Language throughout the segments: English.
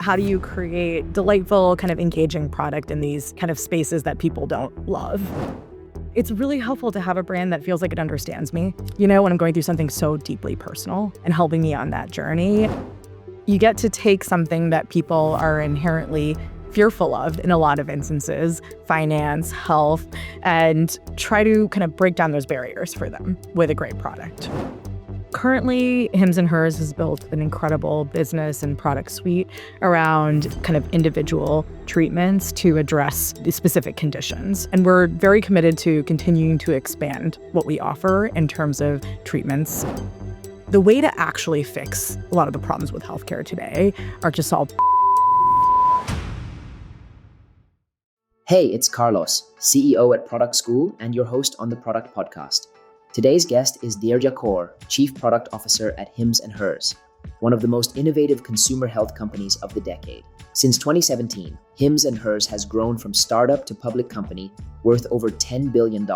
how do you create delightful, kind of engaging product in these kind of spaces that people don't love? It's really helpful to have a brand that feels like it understands me, when I'm going through something so deeply personal and helping me on that journey. You get to take something that people are inherently fearful of in a lot of instances, finance, health, and try to kind of break down those barriers for them with a great product. Currently, Hims & Hers has built an incredible business and product suite around kind of individual treatments to address the specific conditions. And we're very committed to continuing to expand what we offer in terms of treatments. The way to actually fix a lot of the problems with healthcare today are to solve. Hey, it's Carlos, CEO at Product School and your host on the Product Podcast. Today's guest is Dheerja Kaur, Chief Product Officer at Hims & Hers, one of the most innovative consumer health companies of the decade. Since 2017, Hims & Hers has grown from startup to public company worth over $10 billion,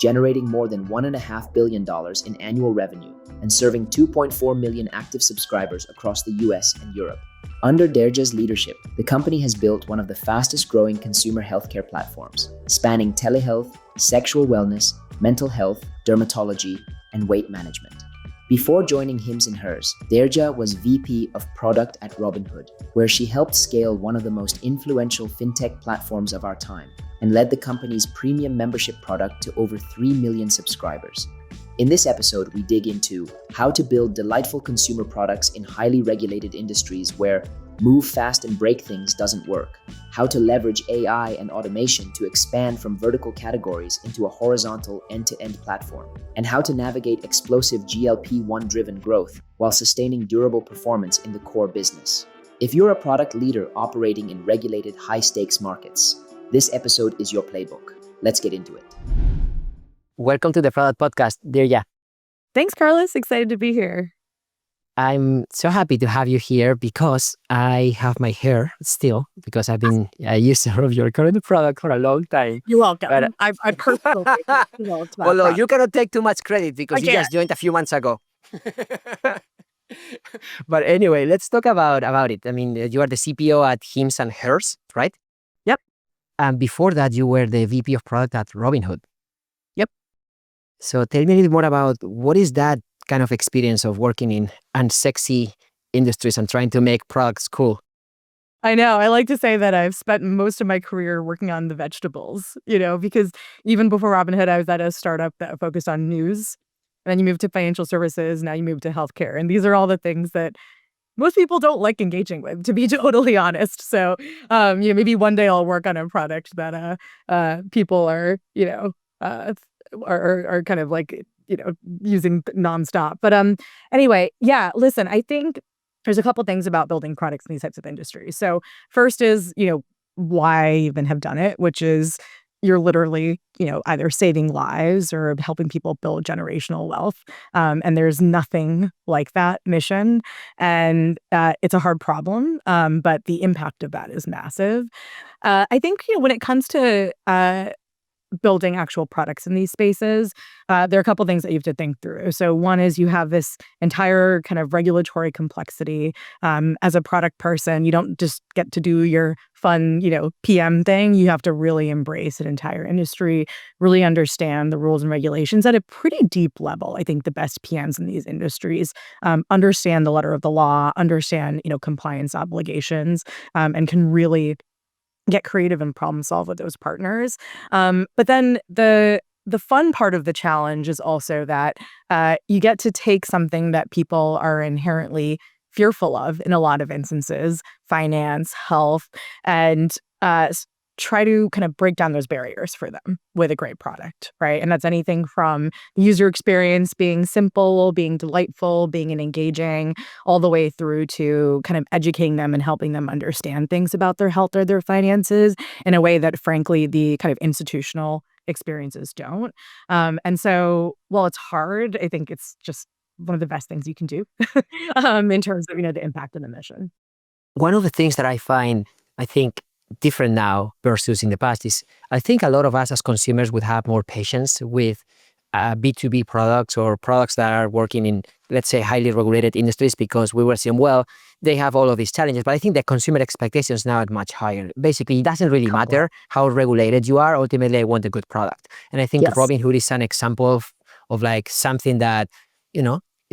generating more than $1.5 billion in annual revenue and serving 2.4 million active subscribers across the US and Europe. Under Dheerja's leadership, the company has built one of the fastest growing consumer healthcare platforms, spanning telehealth, sexual wellness, mental health, dermatology, and weight management. Before joining Hims & Hers, Dheerja was VP of Product at Robinhood, where she helped scale one of the most influential fintech platforms of our time and led the company's premium membership product to over 3 million subscribers. In this episode, we dig into how to build delightful consumer products in highly regulated industries where move fast and break things doesn't work, how to leverage AI and automation to expand from vertical categories into a horizontal end-to-end platform, and how to navigate explosive GLP-1 driven growth while sustaining durable performance in the core business. If you're a product leader operating in regulated high-stakes markets, this episode is your playbook. Let's get into it. Welcome to the Product Podcast, Dheerja. Thanks, Carlos. Excited to be here. I'm so happy to have you here because I have my hair still, because I've been a user of your current product for a long time. You're welcome. But I personally developed that. Although you cannot take too much credit because you just joined a few months ago. But anyway, let's talk about it. I mean, you are the CPO at Hims & Hers, right? Yep. And before that, you were the VP of Product at Robinhood. Yep. So tell me a little more about what is that kind of experience of working in unsexy industries and trying to make products cool. I know. I like to say that I've spent most of my career working on the vegetables, because even before Robinhood, I was at a startup that focused on news. And then you move to financial services. Now you move to healthcare. And these are all the things that most people don't like engaging with, to be totally honest. So, maybe one day I'll work on a product that people are, are kind of like, using nonstop. But anyway, yeah, listen, I think there's a couple things about building products in these types of industries. So first is, why I even have done it, which is you're literally, either saving lives or helping people build generational wealth. And there's nothing like that mission. And it's a hard problem, but the impact of that is massive. I think, when it comes to building actual products in these spaces, there are a couple things that you have to think through. So one is you have this entire kind of regulatory complexity. As a product person, you don't just get to do your fun, PM thing. You have to really embrace an entire industry, really understand the rules and regulations at a pretty deep level. I think the best PMs in these industries understand the letter of the law, understand, compliance obligations, and can really get creative and problem solve with those partners. But then the fun part of the challenge is also that you get to take something that people are inherently fearful of in a lot of instances, finance, health, and try to kind of break down those barriers for them with a great product, right? And that's anything from user experience being simple, being delightful, being engaging, all the way through to kind of educating them and helping them understand things about their health or their finances in a way that, frankly, the kind of institutional experiences don't. And so while it's hard, I think it's just one of the best things you can do in terms of, the impact of the mission. One of the things that I find, I think, different now versus in the past is I think a lot of us as consumers would have more patience with B2B products or products that are working in, let's say, highly regulated industries, because we were saying, well, they have all of these challenges. But I think the consumer expectations now are much higher. Basically, it doesn't really matter how regulated you are. Ultimately, I want a good product. And I think Yes. Robinhood is an example of like something that,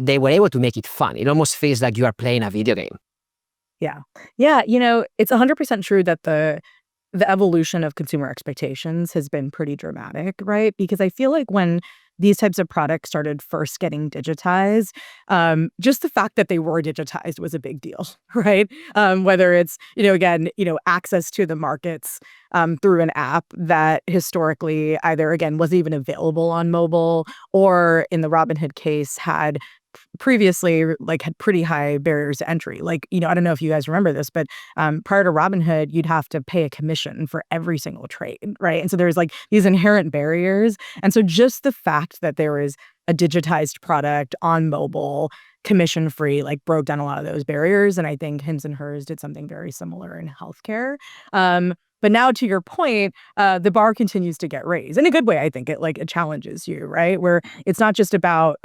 they were able to make it fun. It almost feels like you are playing a video game. Yeah. Yeah. It's 100% true that the evolution of consumer expectations has been pretty dramatic, right? Because I feel like when these types of products started first getting digitized, just the fact that they were digitized was a big deal, right? Whether it's, again, access to the markets through an app that historically either, again, wasn't even available on mobile, or in the Robinhood case had previously had pretty high barriers to entry. I don't know if you guys remember this, but prior to Robinhood, you'd have to pay a commission for every single trade, right? And so there's these inherent barriers. And so just the fact that there is a digitized product on mobile, commission free, broke down a lot of those barriers. And I think Hims and Hers did something very similar in healthcare. But now, to your point, the bar continues to get raised in a good way. I think it challenges you, right? Where it's not just about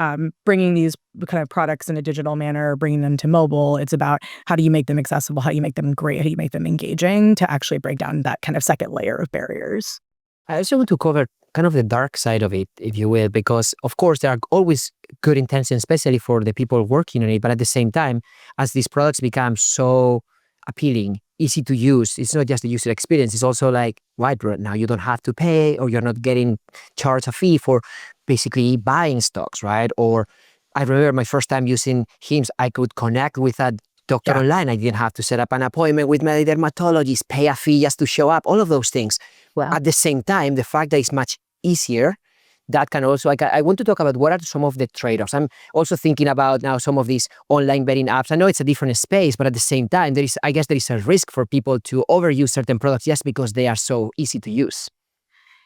bringing these kind of products in a digital manner, bringing them to mobile. It's about how do you make them accessible? How do you make them great? How do you make them engaging to actually break down that kind of second layer of barriers? I also want to cover kind of the dark side of it, if you will, because of course there are always good intentions, especially for the people working on it. But at the same time, as these products become so appealing, easy to use, it's not just the user experience. It's also like, right, now you don't have to pay, or you're not getting charged a fee for basically buying stocks, right? Or I remember my first time using Hims, I could connect with a doctor online. I didn't have to set up an appointment with my dermatologist, pay a fee just to show up, all of those things. Well, At the same time, the fact that it's much easier, that can also, I want to talk about what are some of the trade-offs. I'm also thinking about now some of these online betting apps. I know it's a different space, but at the same time, I guess there is a risk for people to overuse certain products just because they are so easy to use.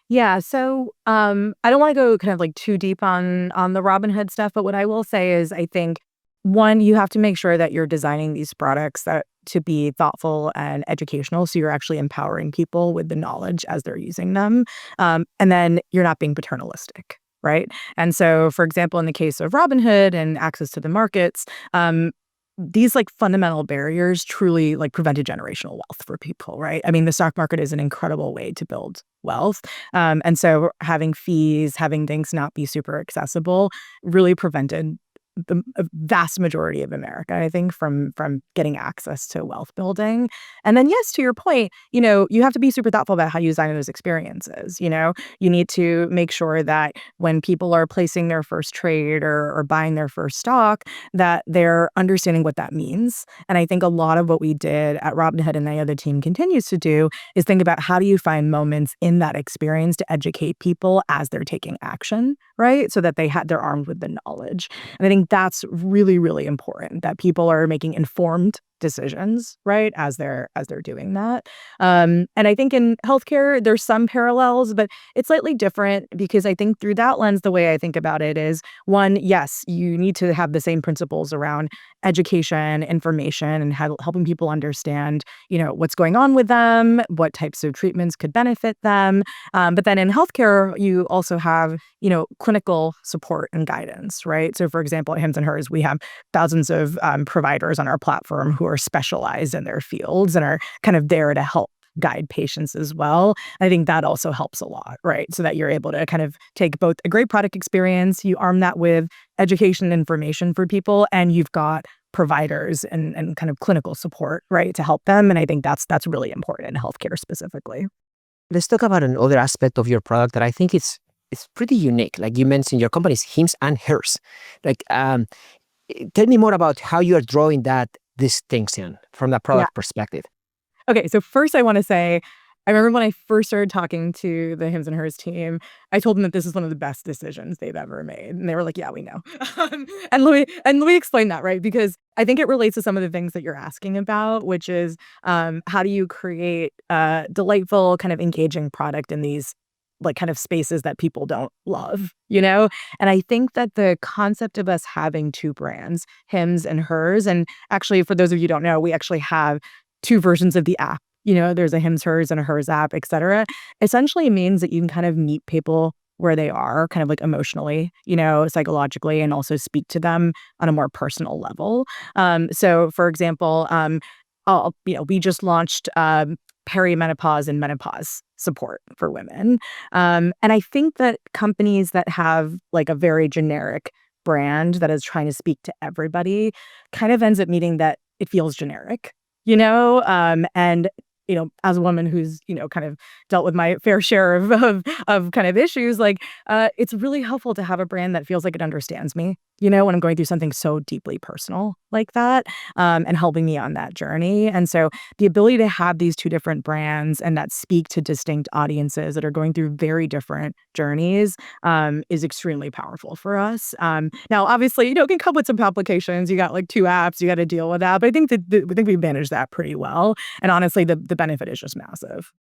Yeah, so I don't want to go kind of too deep on the Robinhood stuff, but what I will say is I think one, you have to make sure that you're designing these products to be thoughtful and educational, so you're actually empowering people with the knowledge as they're using them, and then you're not being paternalistic, right? And so, for example, in the case of Robinhood and access to the markets, these fundamental barriers truly prevented generational wealth for people, right? I mean, the stock market is an incredible way to build wealth. And so having fees, having things not be super accessible really prevented the vast majority of America, I think, from getting access to wealth building. And then, yes, to your point, you have to be super thoughtful about how you design those experiences. You need to make sure that when people are placing their first trade or buying their first stock, that they're understanding what that means. And I think a lot of what we did at Robinhood and the other team continues to do is think about how do you find moments in that experience to educate people as they're taking action, right? So that they're armed with the knowledge. And I think that's really, really important, that people are making informed decisions, right, as they're doing that. And I think in healthcare, there's some parallels, but it's slightly different because I think through that lens, the way I think about it is, one, yes, you need to have the same principles around education, information, and helping people understand, what's going on with them, what types of treatments could benefit them. But then in healthcare, you also have, clinical support and guidance, right? So for example, at Hims and Hers, we have thousands of providers on our platform who are specialized in their fields and are kind of there to help guide patients as well. I think that also helps a lot, right? So that you're able to kind of take both a great product experience, you arm that with education and information for people, and you've got providers and kind of clinical support, right, to help them. And I think that's really important in healthcare specifically. Let's talk about another aspect of your product that I think it's pretty unique. Like you mentioned, your company is Hims and Hers. Tell me more about how you are drawing that distinction from the product perspective. Okay, so first I want to say, I remember when I first started talking to the Hims and Hers team, I told them that this is one of the best decisions they've ever made. And they were like, yeah, we know. And let me explain that, right? Because I think it relates to some of the things that you're asking about, which is how do you create a delightful, kind of engaging product in these kind of spaces that people don't love, And I think that the concept of us having two brands, Hims and Hers, and actually, for those of you who don't know, we actually have two versions of the app. There's a Hims, Hers, and a Hers app, et cetera, essentially means that you can kind of meet people where they are, kind of like emotionally, psychologically, and also speak to them on a more personal level. So, for example, we just launched perimenopause and menopause support for women. And I think that companies that have like a very generic brand that is trying to speak to everybody kind of ends up meaning that it feels generic, and as a woman who's, kind of dealt with my fair share of kind of issues, like, it's really helpful to have a brand that feels like it understands me, when I'm going through something so deeply personal like that, and helping me on that journey. And so the ability to have these two different brands and that speak to distinct audiences that are going through very different journeys, is extremely powerful for us. Now, obviously, it can come with some complications. You got like two apps, you got to deal with that. But I think that we managed that pretty well. And honestly, the benefit is just massive.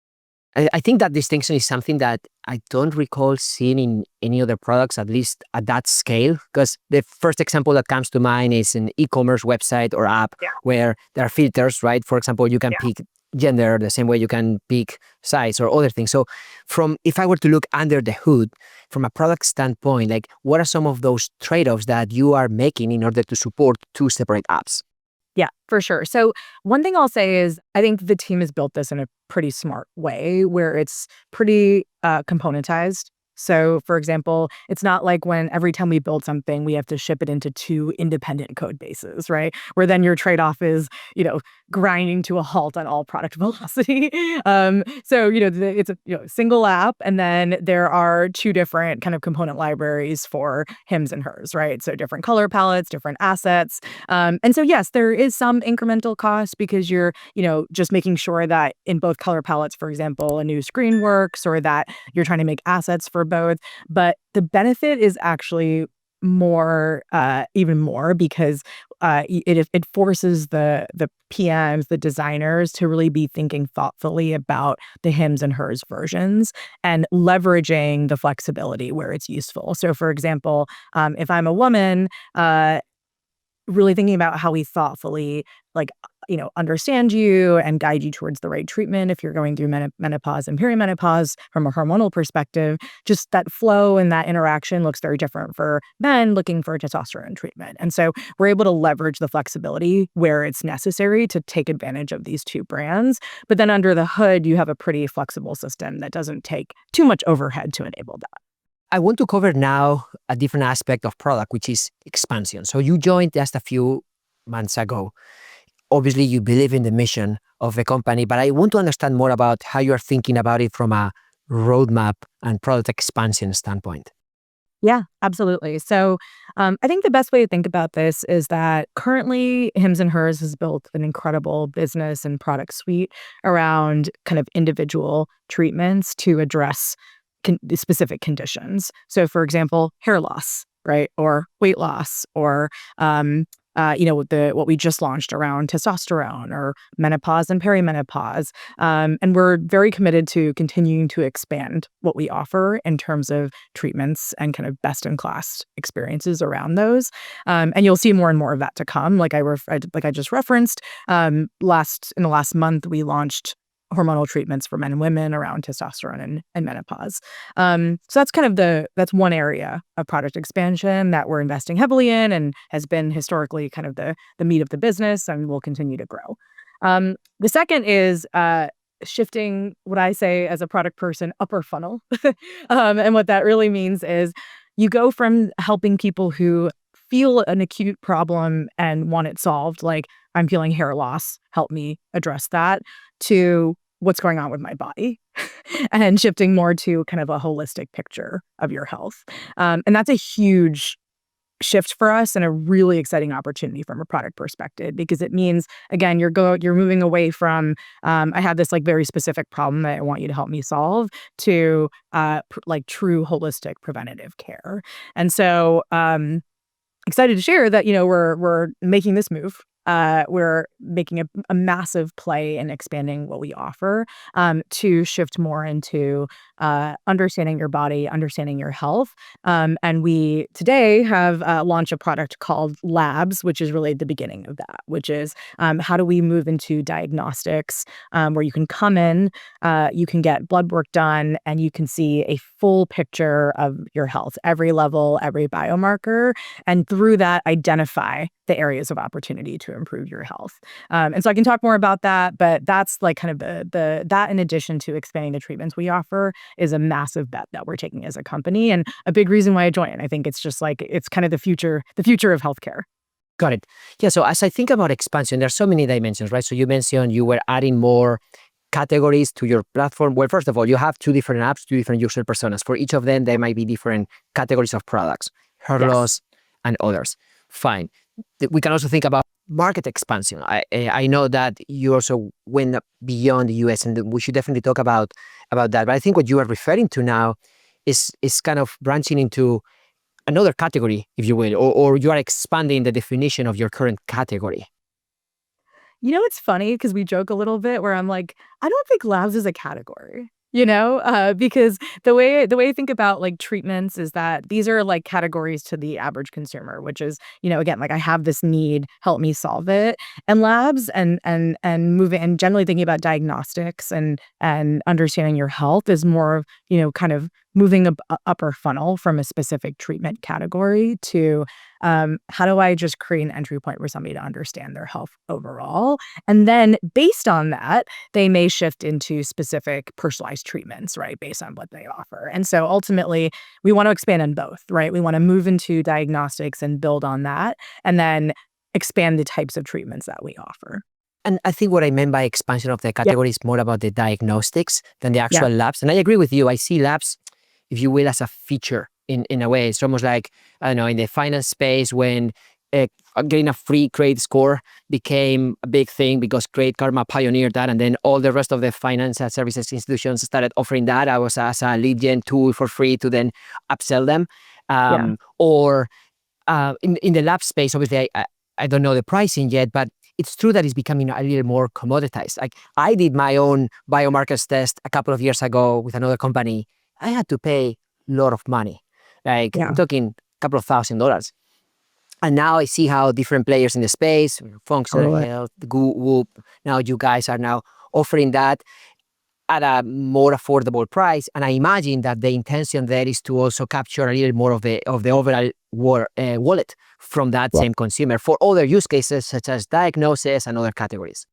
I think that distinction is something that I don't recall seeing in any other products, at least at that scale. Because the first example that comes to mind is an e-commerce website or app Yeah. where there are filters, right? For example, you can pick gender the same way you can pick size or other things. So if I were to look under the hood from a product standpoint, like what are some of those trade-offs that you are making in order to support two separate apps? Yeah, for sure. So one thing I'll say is I think the team has built this in a pretty smart way where it's pretty componentized. So, for example, it's not like when every time we build something, we have to ship it into two independent code bases, right? Where then your trade-off is, grinding to a halt on all product velocity. It's a single app, and then there are two different kind of component libraries for hims and hers, right? So different color palettes, different assets. And so, yes, there is some incremental cost because you're, just making sure that in both color palettes, for example, a new screen works or that you're trying to make assets for both. But the benefit is actually even more because it forces the PMs, the designers, to really be thinking thoughtfully about the hims and hers versions and leveraging the flexibility where it's useful. So, for example, if I'm a woman, really thinking about how we thoughtfully, like, understand you and guide you towards the right treatment if you're going through menopause and perimenopause from a hormonal perspective. Just that flow and that interaction looks very different for men looking for testosterone treatment. And so we're able to leverage the flexibility where it's necessary to take advantage of these two brands. But then under the hood, you have a pretty flexible system that doesn't take too much overhead to enable that. I want to cover now a different aspect of product, which is expansion. So you joined just a few months ago. Obviously, you believe in the mission of the company, but I want to understand more about how you are thinking about it from a roadmap and product expansion standpoint. Yeah, absolutely. So I think the best way to think about this is that currently Hims and Hers has built an incredible business and product suite around kind of individual treatments to address specific conditions. So, for example, hair loss, right, or weight loss, or what we just launched around testosterone or menopause and perimenopause. And we're very committed to continuing to expand what we offer in terms of treatments and kind of best in class experiences around those. And you'll see more and more of that to come. Like I just referenced, in the last month, we launched hormonal treatments for men and women around testosterone and menopause. So that's one area of product expansion that we're investing heavily in and has been historically kind of the meat of the business and will continue to grow. The second is shifting what I say as a product person, upper funnel. And what that really means is you go from helping people who feel an acute problem and want it solved, like I'm feeling hair loss, help me address that, to what's going on with my body and shifting more to kind of a holistic picture of your health. And that's a huge shift for us and a really exciting opportunity from a product perspective, because it means, again, you're moving away from, I have this like very specific problem that I want you to help me solve, to like true holistic preventative care. And so excited to share that, we're making this move. We're making a massive play in expanding what we offer, to shift more into understanding your body, understanding your health. And we today have launched a product called Labs, which is really the beginning of that, which is how do we move into diagnostics, where you can come in, you can get blood work done, and you can see a full picture of your health, every level, every biomarker, and through that, identify the areas of opportunity to improve your health. And so I can talk more about that, but that's like kind of that in addition to expanding the treatments we offer is a massive bet that we're taking as a company and a big reason why I joined. I think it's just like, it's kind of the future of healthcare. Got it. Yeah. So as I think about expansion, there's so many dimensions, right? So you mentioned you were adding more categories to your platform. Well, first of all, you have two different apps, two different user personas. For each of them, there might be different categories of products, hair Yes. loss and others. Fine. We can also think about market expansion. I know that you also went beyond the US, and we should definitely talk about that. But I think what you are referring to now is kind of branching into another category, if you will, or you are expanding the definition of your current category. You know, it's funny because we joke a little bit where I'm like, I don't think labs is a category, because the way I think about like treatments is that these are like categories to the average consumer, which is, again, like I have this need, help me solve it. And labs and moving and generally thinking about diagnostics and understanding your health is more, kind of moving up upper funnel from a specific treatment category to how do I just create an entry point for somebody to understand their health overall? And then based on that, they may shift into specific personalized treatments, right? Based on what they offer. And so ultimately, we want to expand on both, right? We want to move into diagnostics and build on that, and then expand the types of treatments that we offer. And I think what I meant by expansion of the category is more about the diagnostics than the actual labs. And I agree with you. I see labs, if you will, as a feature in a way. It's almost like, I don't know, in the finance space when getting a free credit score became a big thing because Credit Karma pioneered that, and then all the rest of the financial services institutions started offering that as a lead gen tool for free to then upsell them. Or in the lab space, obviously, I don't know the pricing yet, but it's true that it's becoming a little more commoditized. Like I did my own biomarkers test a couple of years ago with another company. I had to pay a lot of money. Like I'm talking a couple of $1,000. And now I see how different players in the space, Functional Health, Whoop, now you guys are now offering that at a more affordable price. And I imagine that the intention there is to also capture a little more of the overall wallet from that same consumer for other use cases such as diagnosis and other categories.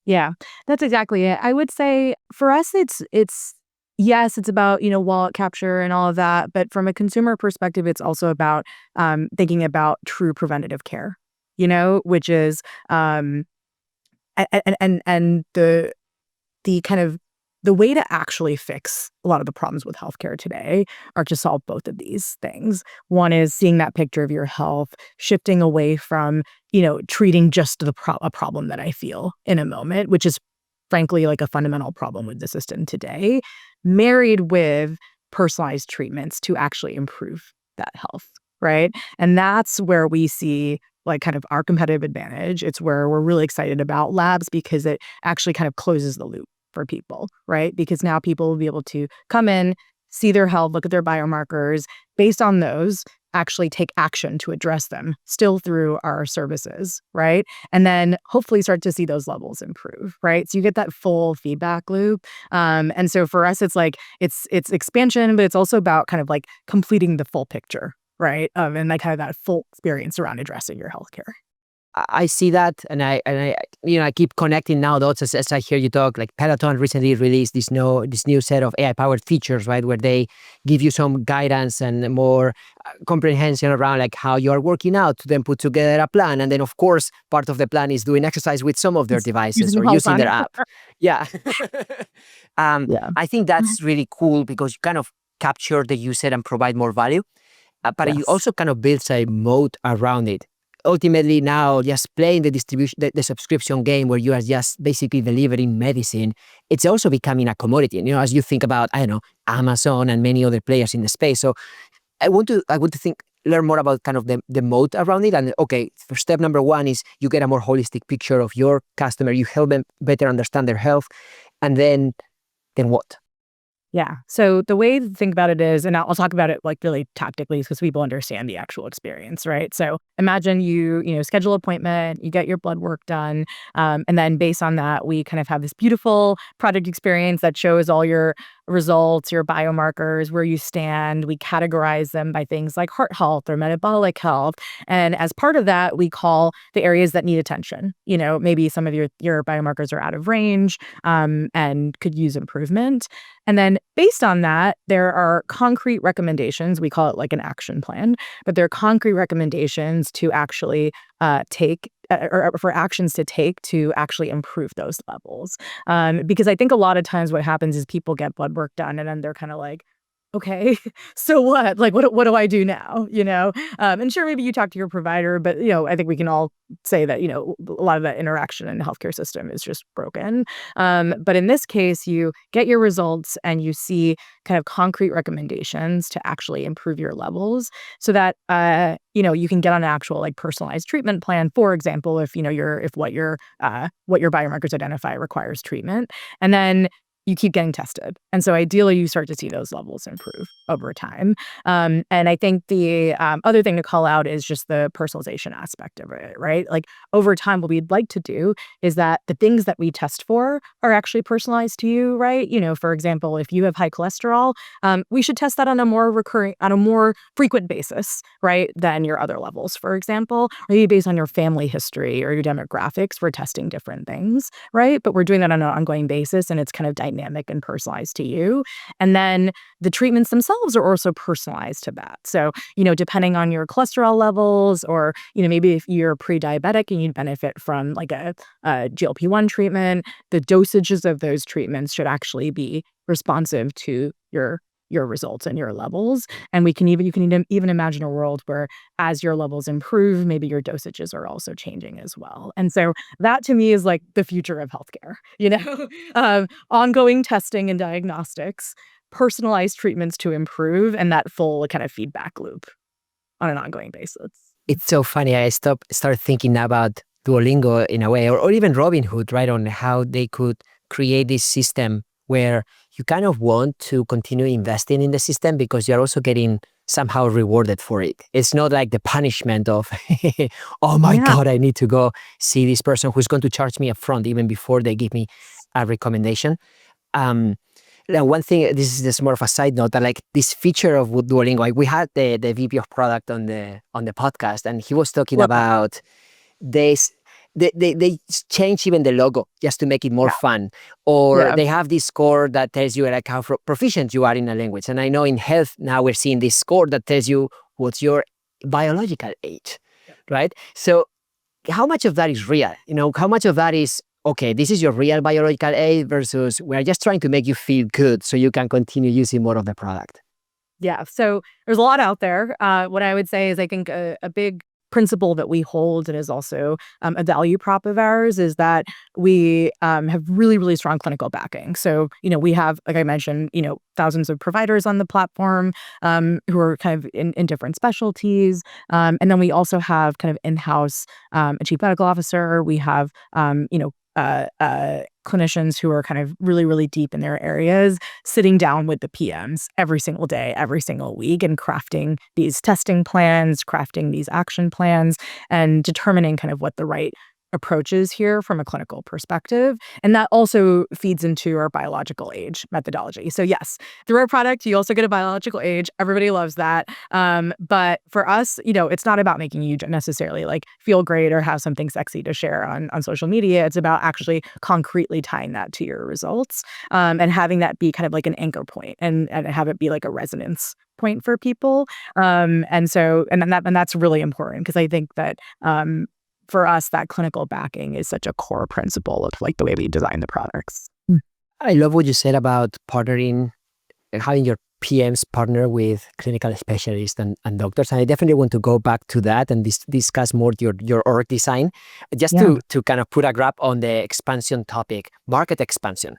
Yeah, that's exactly it. I would say for us, it's yes, it's about, wallet capture and all of that. But from a consumer perspective, it's also about thinking about true preventative care, which is and the kind of the way to actually fix a lot of the problems with healthcare today are to solve both of these things. One is seeing that picture of your health, shifting away from, treating just a problem that I feel in a moment, which is frankly like a fundamental problem with the system today, married with personalized treatments to actually improve that health, right? And that's where we see like kind of our competitive advantage. It's where we're really excited about labs because it actually kind of closes the loop for people, right? Because now people will be able to come in, see their health, look at their biomarkers, based on those, actually take action to address them still through our services, right? And then hopefully start to see those levels improve, right? So you get that full feedback loop. And so for us, it's like, it's expansion, but it's also about kind of like completing the full picture, right? And like kind of that full experience around addressing your healthcare. I see that, and I keep connecting now dots as I hear you talk. Like Peloton recently released this new set of AI-powered features, right, where they give you some guidance and more comprehension around like how you are working out to then put together a plan, and then of course part of the plan is doing exercise with some of their devices or using their app. Yeah, I think that's really cool because you kind of capture the user and provide more value, but you also kind of build a moat around it. Ultimately now just playing the distribution, the subscription game where you are just basically delivering medicine, it's also becoming a commodity. As you think about, I don't know, Amazon and many other players in the space. So I want to learn more about kind of the moat around it. And okay, for step number one is you get a more holistic picture of your customer. You help them better understand their health. And then what? Yeah. So the way to think about it is, and I'll talk about it like really tactically because people understand the actual experience, right? So imagine you schedule an appointment, you get your blood work done, and then based on that, we kind of have this beautiful product experience that shows all your results, your biomarkers, where you stand. We categorize them by things like heart health or metabolic health. And as part of that, we call the areas that need attention. Maybe some of your biomarkers are out of range and could use improvement. And then based on that, there are concrete recommendations. We call it like an action plan, but there are concrete recommendations to actually take or for actions to take to actually improve those levels. Because I think a lot of times what happens is people get blood work done and then they're kind of like, okay, so what? Like, what do I do now? And sure, maybe you talk to your provider, but I think we can all say that a lot of that interaction in the healthcare system is just broken. But in this case, you get your results and you see kind of concrete recommendations to actually improve your levels, so that you can get on an actual like personalized treatment plan. For example, if what your biomarkers identify requires treatment, and then you keep getting tested. And so ideally, you start to see those levels improve over time. And I think the other thing to call out is just the personalization aspect of it, right? Like over time, what we'd like to do is that the things that we test for are actually personalized to you, right? For example, if you have high cholesterol, we should test that on a more frequent basis, right, than your other levels, for example. Or maybe based on your family history or your demographics, we're testing different things, right? But we're doing that on an ongoing basis, and it's kind of dynamic and personalized to you. And then the treatments themselves are also personalized to that. So, depending on your cholesterol levels, or, maybe if you're pre-diabetic and you'd benefit from like a GLP-1 treatment, the dosages of those treatments should actually be responsive to your results and your levels. And you can even imagine a world where as your levels improve, maybe your dosages are also changing as well. And so that to me is like the future of healthcare, ongoing testing and diagnostics, personalized treatments to improve, and that full kind of feedback loop on an ongoing basis. It's so funny. I start thinking about Duolingo in a way, or even Robinhood, right, on how they could create this system where you kind of want to continue investing in the system because you're also getting somehow rewarded for it. It's not like the punishment of, oh my God, I need to go see this person who's going to charge me upfront even before they give me a recommendation. Now, one thing, this is just more of a side note, that like this feature of Duolingo, like we had the VP of product on the podcast, and he was talking about this. They change even the logo just to make it more fun, or they have this score that tells you like how proficient you are in a language. And I know in health now we're seeing this score that tells you what's your biological age, right? So how much of that is real? How much of that is, okay, this is your real biological age versus we're just trying to make you feel good so you can continue using more of the product? Yeah, so there's a lot out there. What I would say is I think a big principle that we hold, and is also a value prop of ours, is that we have really, really strong clinical backing. So, we have, like I mentioned, thousands of providers on the platform who are kind of in different specialties. And then we also have kind of in-house a chief medical officer. We have, clinicians who are kind of really, really deep in their areas, sitting down with the PMs every single day, every single week, and crafting these testing plans, crafting these action plans, and determining kind of what the right approaches here from a clinical perspective. And that also feeds into our biological age methodology. So yes, through our product, you also get a biological age. Everybody loves that. But for us, it's not about making you necessarily like feel great or have something sexy to share on social media. It's about actually concretely tying that to your results, and having that be kind of like an anchor point, and have it be like a resonance point for people. And that's really important, because I think that for us, that clinical backing is such a core principle of like the way we design the products. I love what you said about partnering, having your PMs partner with clinical specialists and doctors. And I definitely want to go back to that and discuss more your org design. Just to kind of put a grab on the expansion topic, market expansion.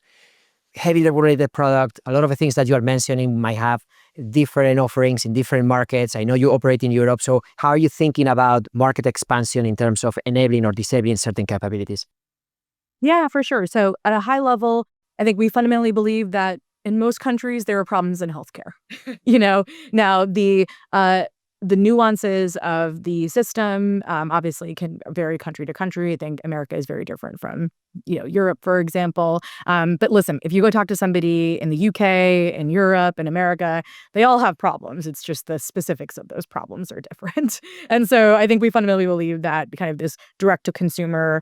Heavily regulated product, a lot of the things that you are mentioning might have different offerings in different markets. I know you operate in Europe. So how are you thinking about market expansion in terms of enabling or disabling certain capabilities? Yeah, for sure. So at a high level, I think we fundamentally believe that in most countries, there are problems in healthcare. Now the the nuances of the system obviously can vary country to country. I think America is very different from, Europe, for example. But listen, if you go talk to somebody in the UK, in Europe, in America, they all have problems. It's just the specifics of those problems are different. And so I think we fundamentally believe that kind of this direct to consumer,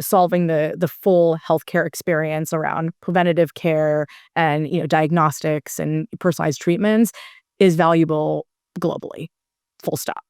solving the full healthcare experience around preventative care and, diagnostics and personalized treatments is valuable globally. Full stop.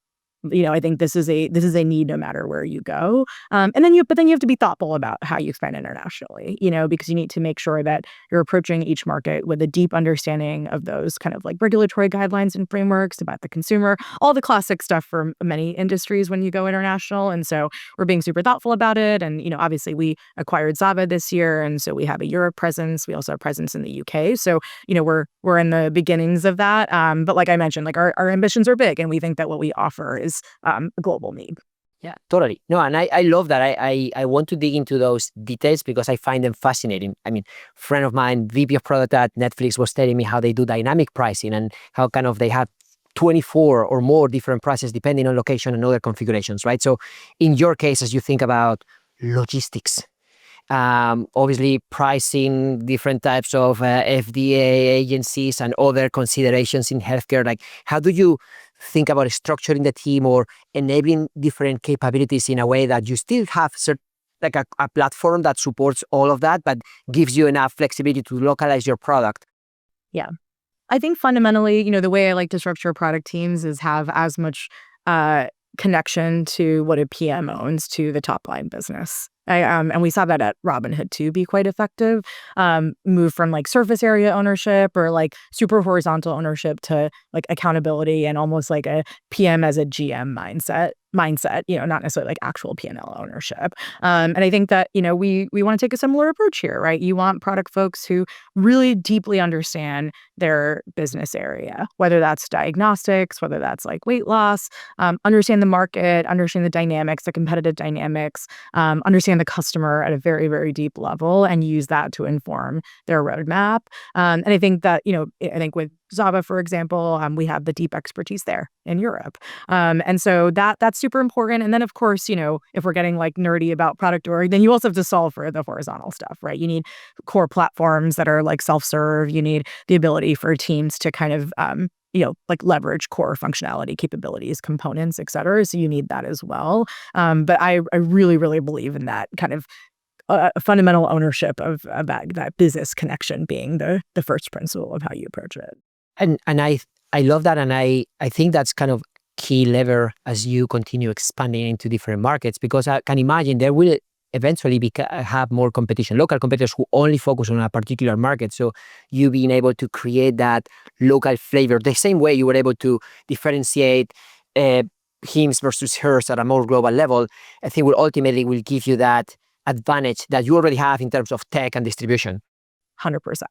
I think this is a need no matter where you go. But then you have to be thoughtful about how you expand internationally, because you need to make sure that you're approaching each market with a deep understanding of those kind of like regulatory guidelines and frameworks about the consumer, all the classic stuff for many industries when you go international. And so we're being super thoughtful about it. And, obviously we acquired Zava this year. And so we have a Europe presence. We also have presence in the UK. So, we're in the beginnings of that. But like I mentioned, like our ambitions are big and we think that what we offer is a global need. Yeah, totally. No, and I love that. I want to dig into those details because I find them fascinating. I mean, friend of mine, VP of product at Netflix, was telling me how they do dynamic pricing and how kind of they have 24 or more different prices depending on location and other configurations, right? So in your case, as you think about logistics, obviously pricing, different types of FDA agencies and other considerations in healthcare, like how do you think about structuring the team or enabling different capabilities in a way that you still have like a platform that supports all of that, but gives you enough flexibility to localize your product? Yeah. I think fundamentally, the way I like to structure product teams is have as much connection to what a PM owns to the top line business. And we saw that at Robinhood too be quite effective. Move from like surface area ownership or like super horizontal ownership to like accountability and almost like a PM as a GM mindset, not necessarily like actual P&L ownership. And I think that, we want to take a similar approach here, right? You want product folks who really deeply understand their business area, whether that's diagnostics, whether that's like weight loss, understand the market, understand the dynamics, the competitive dynamics, understand the customer at a very, very deep level and use that to inform their roadmap. And I think that, I think with Zava, for example, we have the deep expertise there in Europe. And so that's super important. And then, of course, if we're getting like nerdy about product org, then you also have to solve for the horizontal stuff, right? You need core platforms that are like self-serve. You need the ability for teams to kind of, like leverage core functionality, capabilities, components, et cetera. So you need that as well. But I really, really believe in that kind of fundamental ownership of that business connection being the first principle of how you approach it. And I love that. And I think that's kind of key lever as you continue expanding into different markets, because I can imagine there will eventually have more competition, local competitors who only focus on a particular market. So you being able to create that local flavor, the same way you were able to differentiate hims versus hers at a more global level, I think will ultimately give you that advantage that you already have in terms of tech and distribution. 100%.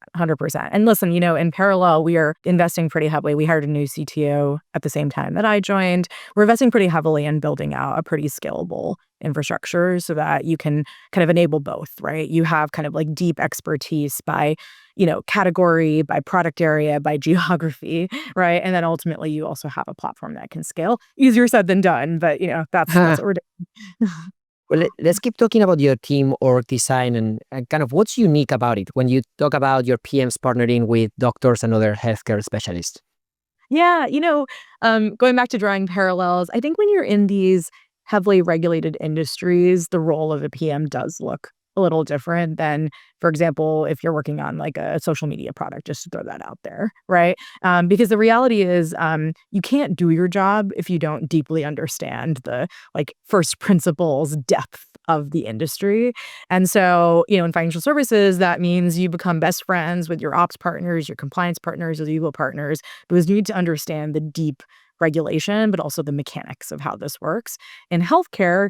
And listen, in parallel, we are investing pretty heavily. We hired a new CTO at the same time that I joined. We're investing pretty heavily in building out a pretty scalable infrastructure so that you can kind of enable both, right? You have kind of like deep expertise by, category, by product area, by geography, right? And then ultimately you also have a platform that can scale. Easier said than done, but that's what we're doing. Well, let's keep talking about your team org design and kind of what's unique about it when you talk about your PMs partnering with doctors and other healthcare specialists. Yeah, going back to drawing parallels, I think when you're in these heavily regulated industries, the role of a PM does look a little different than, for example, if you're working on like a social media product, just to throw that out there, right? Because the reality is you can't do your job if you don't deeply understand the like first principles depth of the industry. And so, in financial services, that means you become best friends with your ops partners, your compliance partners, your legal partners, because you need to understand the deep regulation, but also the mechanics of how this works. In healthcare,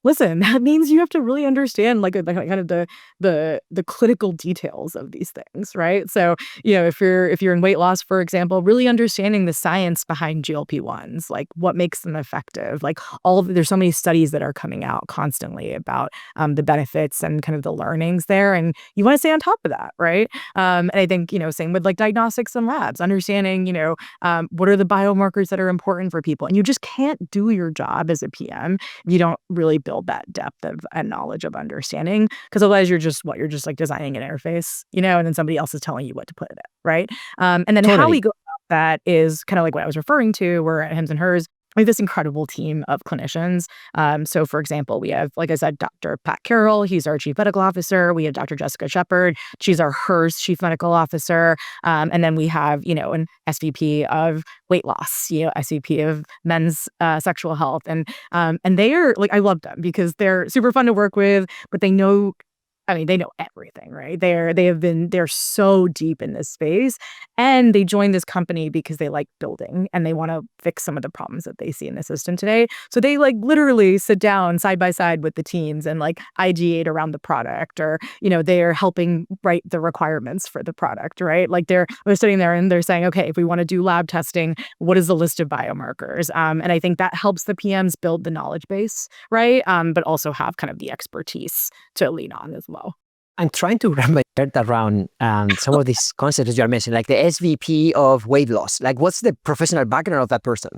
listen, that means you have to really understand like kind of the clinical details of these things, right? So, if you're in weight loss, for example, really understanding the science behind GLP-1s, like what makes them effective, like there's so many studies that are coming out constantly about the benefits and kind of the learnings there, and you want to stay on top of that, right? And I think same with like diagnostics and labs, understanding what are the biomarkers biomarkers that are important for people. And you just can't do your job as a PM if you don't really build that depth of and knowledge of understanding, because otherwise you're just like designing an interface, and then somebody else is telling you what to put in it, right? And then how we Totally. go about that is kind of like what I was referring to. We're at Hims and Hers. We have this incredible team of clinicians. So, for example, we have, like I said, Dr. Pat Carroll. He's our chief medical officer. We have Dr. Jessica Shepard. She's our Hers chief medical officer. And then we have, an SVP of weight loss, SVP of men's sexual health. And they are like, I love them because they're super fun to work with, but they know everything, right? They're so deep in this space, and they joined this company because they like building and they want to fix some of the problems that they see in the system today. So they like literally sit down side by side with the teams and like ideate around the product, or, they're helping write the requirements for the product, right? Like they're sitting there and they're saying, okay, if we want to do lab testing, what is the list of biomarkers? And I think that helps the PMs build the knowledge base, right? But also have kind of the expertise to lean on as well. I'm trying to wrap my head around some of these concepts you are mentioning, like the SVP of weight loss. Like, what's the professional background of that person?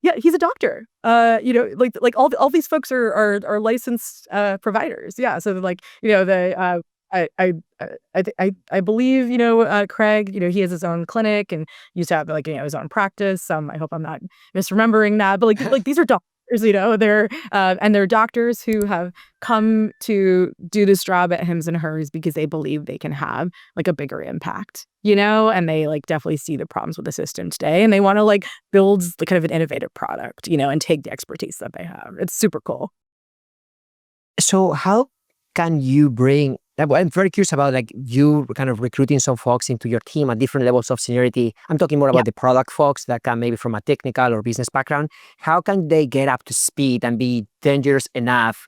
Yeah, he's a doctor. Like all these folks are licensed providers. Yeah, so like the I believe Craig. He has his own clinic and used to have like his own practice. I hope I'm not misremembering that, but like these are doctors. They're doctors who have come to do this job at Hims and Hers because they believe they can have like a bigger impact, and they like definitely see the problems with the system today, and they want to like build the kind of an innovative product, and take the expertise that they have. It's super cool. So how can you bring, I'm very curious about like you kind of recruiting some folks into your team at different levels of seniority. I'm talking more about the product folks that come maybe from a technical or business background. How can they get up to speed and be dangerous enough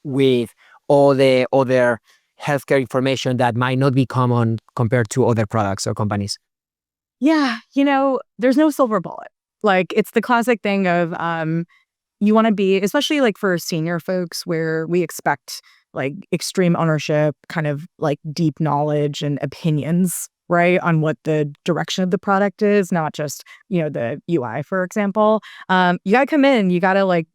with all the other healthcare information that might not be common compared to other products or companies? Yeah, there's no silver bullet. Like it's the classic thing of you want to be, especially like for senior folks where we expect like extreme ownership, kind of like deep knowledge and opinions, right, on what the direction of the product is, not just, the UI, for example. You got to come in, you got to like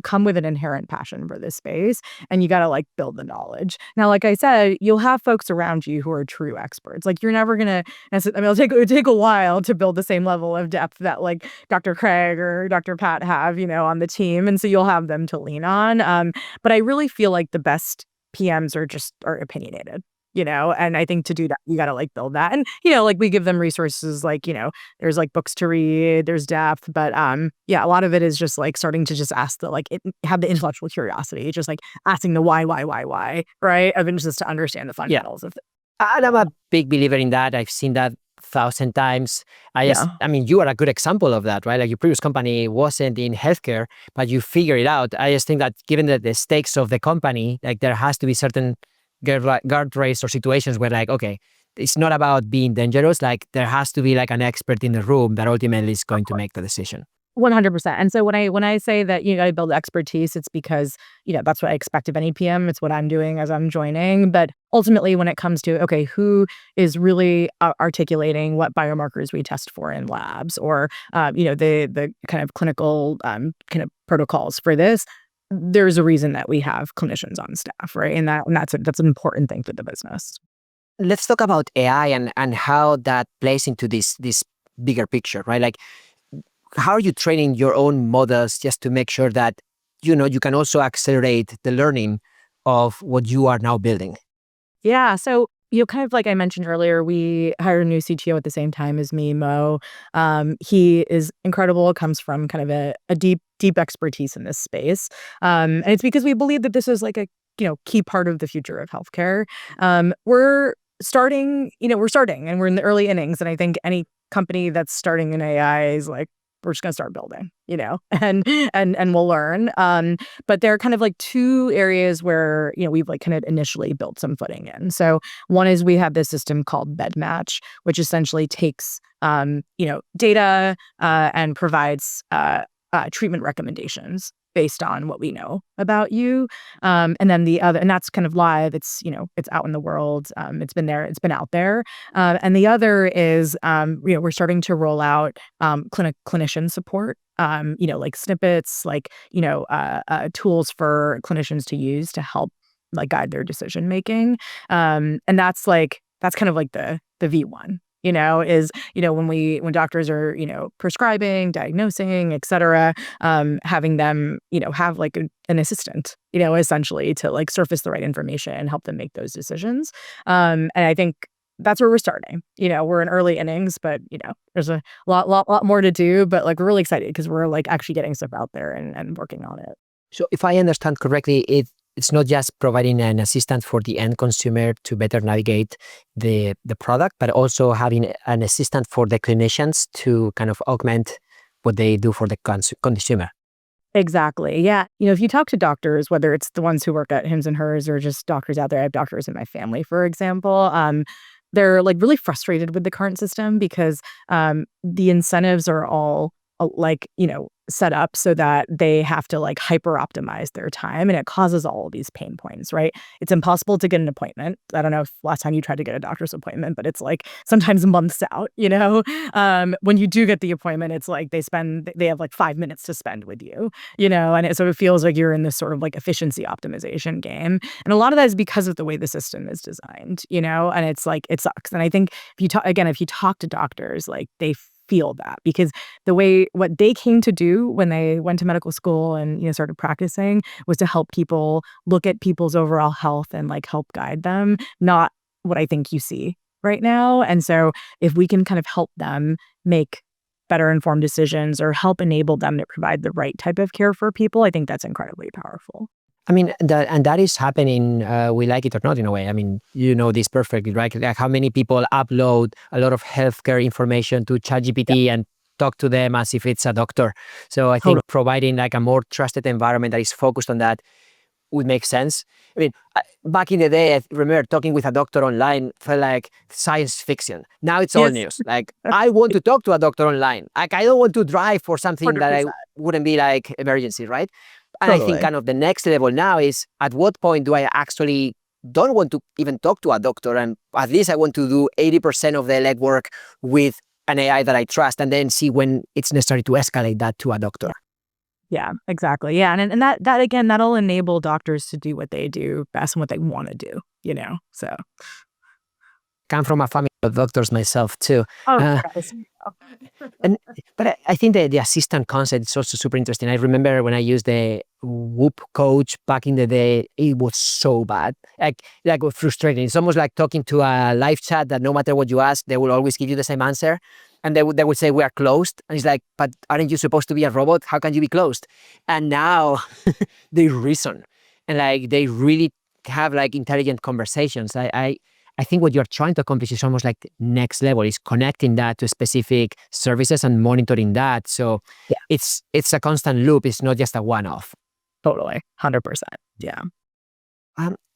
come with an inherent passion for this space, and you got to like build the knowledge. Now, like I said, you'll have folks around you who are true experts. Like you're never gonna, it'll take a while to build the same level of depth that like Dr. Craig or Dr. Pat have, on the team, and so you'll have them to lean on. But I really feel like the best PMs are opinionated. And I think to do that, you got to like build that. And, like we give them resources like, there's like books to read, there's depth, but yeah, a lot of it is just like starting to just ask have the intellectual curiosity, just like asking the why, right? Of interest to understand the fundamentals of it. And I'm a big believer in that. I've seen that 1,000 times. I mean, you are a good example of that, right? Like your previous company wasn't in healthcare, but you figure it out. I just think that given the stakes of the company, like there has to be certain guardrails or situations where like, okay, it's not about being dangerous. Like there has to be like an expert in the room that ultimately is going to make the decision. 100%. And so when I say that you got to build expertise, it's because, that's what I expect of any PM. It's what I'm doing as I'm joining. But ultimately, when it comes to, okay, who is really articulating what biomarkers we test for in labs, or, the kind of clinical kind of protocols for this, there's a reason that we have clinicians on staff, right? And that's an important thing for the business. Let's talk about AI and how that plays into this bigger picture, right? Like, how are you training your own models just to make sure that, you can also accelerate the learning of what you are now building? Yeah. So, kind of like I mentioned earlier, we hired a new CTO at the same time as me, Mo. He is incredible, comes from kind of a deep expertise in this space. And it's because we believe that this is like a, key part of the future of healthcare. We're starting and we're in the early innings. And I think any company that's starting in AI is like, we're just going to start building, and we'll learn. But there are kind of like two areas where, we've like kind of initially built some footing in. So one is we have this system called BedMatch, which essentially takes, data and provides treatment recommendations based on what we know about you. And then the other, and that's kind of live. It's, it's out in the world. It's been there, it's been out there. And the other is, we're starting to roll out clinician support, like snippets, like, tools for clinicians to use to help like guide their decision making. And that's kind of like the V1. Is, when doctors are, prescribing, diagnosing, et cetera, having them, have like an assistant, essentially to like surface the right information and help them make those decisions. And I think that's where we're starting. We're in early innings, but, there's a lot more to do, but like we're really excited because we're like actually getting stuff out there and working on it. So if I understand correctly, it's not just providing an assistant for the end consumer to better navigate the product, but also having an assistant for the clinicians to kind of augment what they do for the consumer. Exactly. Yeah. If you talk to doctors, whether it's the ones who work at Hims and Hers or just doctors out there, I have doctors in my family, for example, they're like really frustrated with the current system because the incentives are all like, set up so that they have to like hyper optimize their time, and it causes all of these pain points, right? It's impossible to get an appointment. I don't know if last time you tried to get a doctor's appointment, but it's like sometimes months out, when you do get the appointment, it's like they have like 5 minutes to spend with you, and so it feels like you're in this sort of like efficiency optimization game. And a lot of that is because of the way the system is designed, and it's like, it sucks. And I think if you talk to doctors, like they feel that because what they came to do when they went to medical school and started practicing was to help people look at people's overall health and like help guide them, not what I think you see right now. And so if we can kind of help them make better informed decisions or help enable them to provide the right type of care for people, I think that's incredibly powerful. I mean, that is happening, we like it or not, in a way. I mean, you know this perfectly, right? Like how many people upload a lot of healthcare information to ChatGPT and talk to them as if it's a doctor. So I think providing like a more trusted environment that is focused on that would make sense. I mean, back in the day, I remember talking with a doctor online felt like science fiction. Now it's all news. Like, I want to talk to a doctor online. Like, I don't want to drive for something 100%. That I wouldn't be like emergency, right? And I think kind of the next level now is at what point do I actually don't want to even talk to a doctor, and at least I want to do 80% of the legwork with an AI that I trust, and then see when it's necessary to escalate that to a doctor. Yeah, exactly. Yeah. And that again, that'll enable doctors to do what they do best and what they want to do, so. Come from a family of doctors myself too. And but I think the assistant concept is also super interesting. I remember when I used the Whoop coach back in the day, it was so bad. Like frustrating. It's almost like talking to a live chat that no matter what you ask, they will always give you the same answer. And they would say, we are closed. And it's like, but aren't you supposed to be a robot? How can you be closed? And now they reason. And like they really have like intelligent conversations. I think what you're trying to accomplish is almost like next level, is connecting that to specific services and monitoring that. So it's a constant loop. It's not just a one-off. Totally. 100%. Yeah.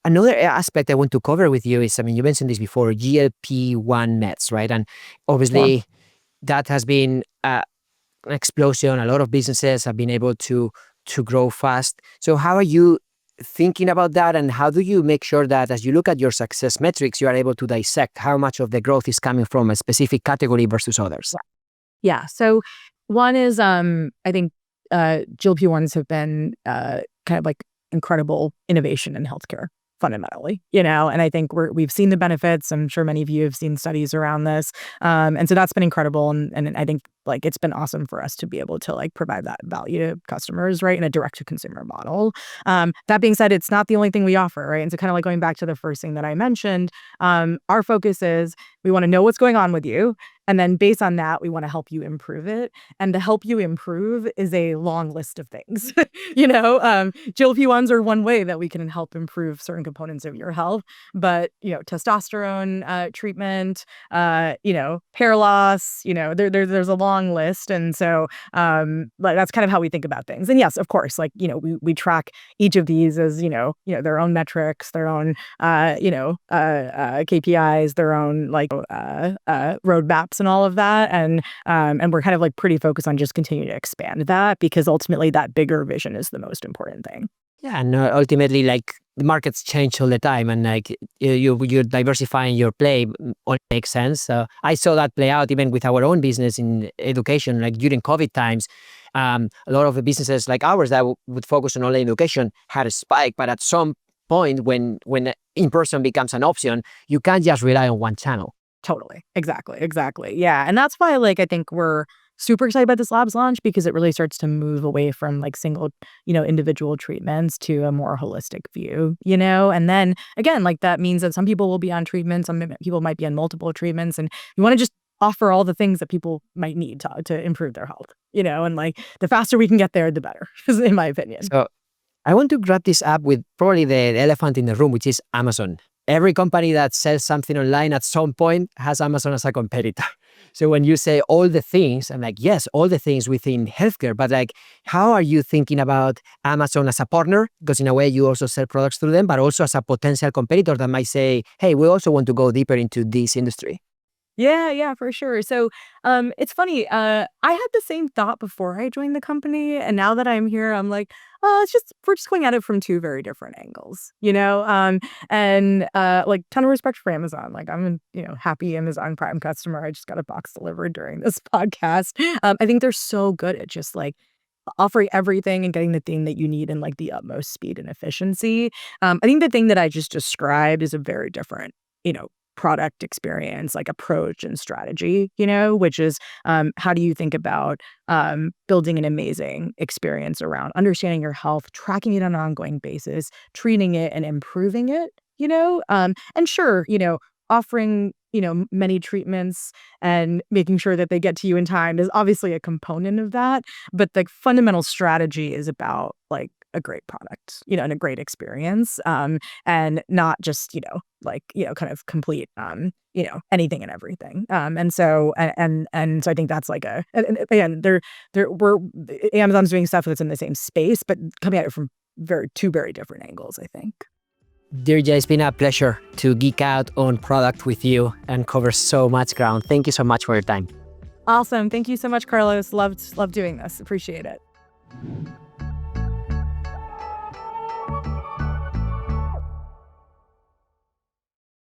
Another aspect I want to cover with you is, I mean, you mentioned this before, GLP-1 meds, right? And obviously that has been an explosion. A lot of businesses have been able to grow fast. So how are you thinking about that, and how do you make sure that as you look at your success metrics, you are able to dissect how much of the growth is coming from a specific category versus others? Yeah. So one is, I think GLP-1s have been kind of like incredible innovation in healthcare, fundamentally, and I think we've seen the benefits. I'm sure many of you have seen studies around this. And so that's been incredible. And I think like it's been awesome for us to be able to like provide that value to customers, right, in a direct to consumer model. That being said, it's not the only thing we offer, right? And so kind of like going back to the first thing that I mentioned, our focus is we want to know what's going on with you. And then based on that, we want to help you improve it. And to help you improve is a long list of things. GLP-1s are one way that we can help improve certain components of your health. But, testosterone treatment, hair loss, there's a long list. And so that's kind of how we think about things. And yes, of course, like, we track each of these as, their own metrics, their own, KPIs, their own like roadmaps in all of that, and we're kind of like pretty focused on just continuing to expand that, because ultimately that bigger vision is the most important thing. Yeah, and ultimately, like the markets change all the time, and like you're diversifying your play all makes sense. I saw that play out even with our own business in education. Like during COVID times, a lot of the businesses like ours that would focus on online education had a spike, but at some point when in person becomes an option, you can't just rely on one channel. Totally. Exactly. Yeah. And that's why, like, I think we're super excited about this labs launch, because it really starts to move away from like single, individual treatments to a more holistic view, and then again, like that means that some people will be on treatments, some people might be on multiple treatments, and you want to just offer all the things that people might need to improve their health, and like the faster we can get there, the better, in my opinion. So I want to wrap this up with probably the elephant in the room, which is Amazon. Every company that sells something online at some point has Amazon as a competitor. So when you say all the things, I'm like, yes, all the things within healthcare, but like, how are you thinking about Amazon as a partner? Because in a way, you also sell products through them, but also as a potential competitor that might say, hey, we also want to go deeper into this industry. Yeah, for sure. So, it's funny. I had the same thought before I joined the company, and now that I'm here, I'm like, oh, we're just going at it from two very different angles, and like ton of respect for Amazon. Like I'm a happy Amazon Prime customer. I just got a box delivered during this podcast. I think they're so good at just like offering everything and getting the thing that you need in like the utmost speed and efficiency. I think the thing that I just described is a very different, product experience, like approach and strategy, which is how do you think about building an amazing experience around understanding your health, tracking it on an ongoing basis, treating it and improving it, and sure, offering, many treatments and making sure that they get to you in time is obviously a component of that. But the fundamental strategy is about like a great product, and a great experience, and not just, kind of complete, anything and everything. And so I think that's like and again, Amazon's doing stuff that's in the same space, but coming at it from two very different angles, I think. Dheerja, it's been a pleasure to geek out on product with you and cover so much ground. Thank you so much for your time. Awesome. Thank you so much, Carlos. Loved doing this. Appreciate it.